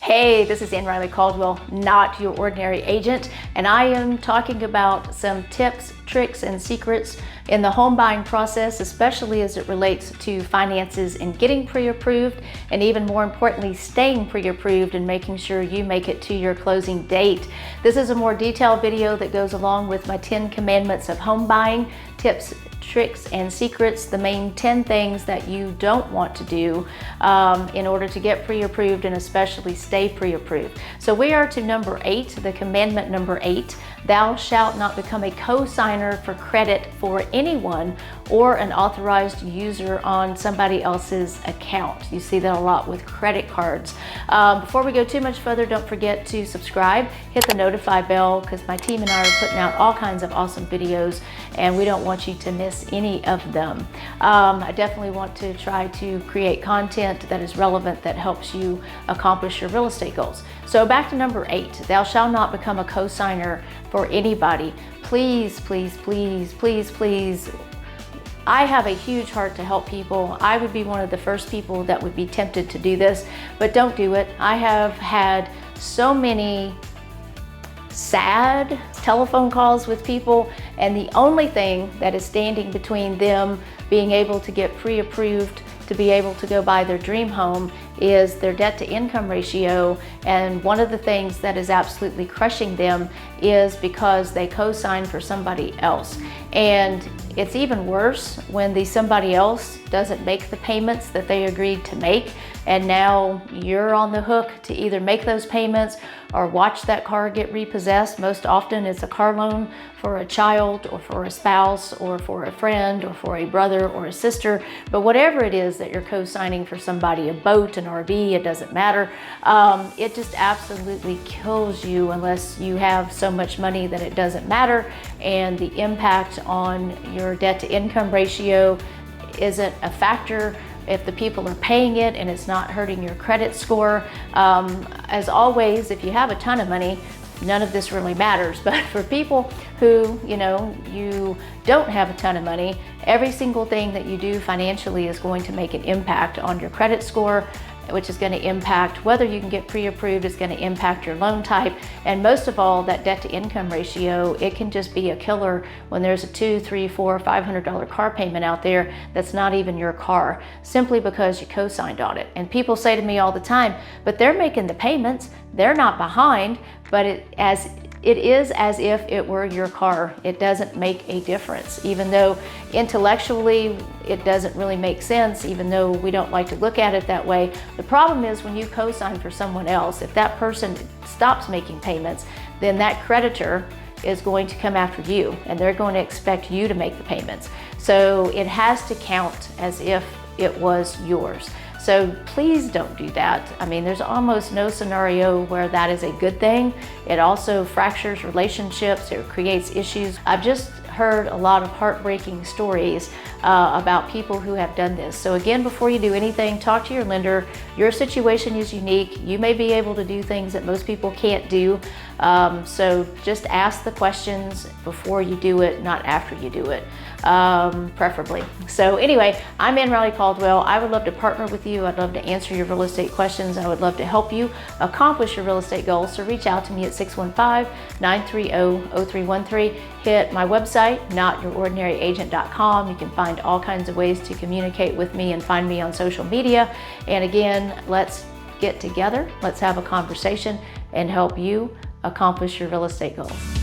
Hey, this is Ann-Riley Caldwell, not your ordinary agent, and I am talking about some tips, tricks, and secrets in the home buying process, especially as it relates to finances and getting pre-approved, and even more importantly, staying pre-approved and making sure you make it to your closing date. This is a more detailed video that goes along with my 10 Commandments of Home Buying, tips, tricks, and secrets, the main 10 things that you don't want to do in order to get pre-approved and especially stay pre-approved. So we are to number 8, the commandment number 8. Thou shalt not become a co-signer for credit for anyone or an authorized user on somebody else's account. You see that a lot with credit cards. Before we go too much further, don't forget to subscribe, hit the notify bell, because my team and I are putting out all kinds of awesome videos and we don't want you to miss any of them. I definitely want to try to create content that is relevant, that helps you accomplish your real estate goals. So back to number 8, thou shalt not become a co-signer for anybody. Please, please, please, please, please. I have a huge heart to help people. I would be one of the first people that would be tempted to do this, but don't do it. I have had so many sad telephone calls with people, and the only thing that is standing between them being able to get pre-approved to be able to go buy their dream home is their debt to income ratio. And one of the things that is absolutely crushing them is because they co-sign for somebody else. And it's even worse when the somebody else doesn't make the payments that they agreed to make, and now you're on the hook to either make those payments or watch that car get repossessed. Most often it's a car loan for a child or for a spouse or for a friend or for a brother or a sister, but whatever it is that you're co-signing for somebody, a boat, an RV, it doesn't matter. It just absolutely kills you unless you have so much money that it doesn't matter, and the impact on your debt to income ratio isn't a factor if the people are paying it and it's not hurting your credit score. As always, if you have a ton of money, none of this really matters. But for people who, you don't have a ton of money, every single thing that you do financially is going to make an impact on your credit score, which is going to impact whether you can get pre-approved, is going to impact your loan type, and most of all, that debt to income ratio. It can just be a killer when there's a $200, $300, $400, $500 car payment out there that's not even your car, simply because you co-signed on it. And people say to me all the time, but they're making the payments, they're not behind, but it is as if it were your car. It doesn't make a difference, even though intellectually it doesn't really make sense, even though we don't like to look at it that way. The problem is when you co-sign for someone else, if that person stops making payments, then that creditor is going to come after you and they're going to expect you to make the payments. So it has to count as if it was yours. So please don't do that. I mean, there's almost no scenario where that is a good thing. It also fractures relationships, it creates issues. I've just heard a lot of heartbreaking stories about people who have done this. So again, before you do anything, talk to your lender. Your situation is unique. You may be able to do things that most people can't do. So just ask the questions before you do it, not after you do it, preferably. So anyway, I'm Ann-Riley Caldwell. I would love to partner with you. I'd love to answer your real estate questions. I would love to help you accomplish your real estate goals. So reach out to me at 615-930-0313. Hit my website, notyourordinaryagent.com. You can find all kinds of ways to communicate with me and find me on social media. And again, let's get together. Let's have a conversation and help you accomplish your real estate goals.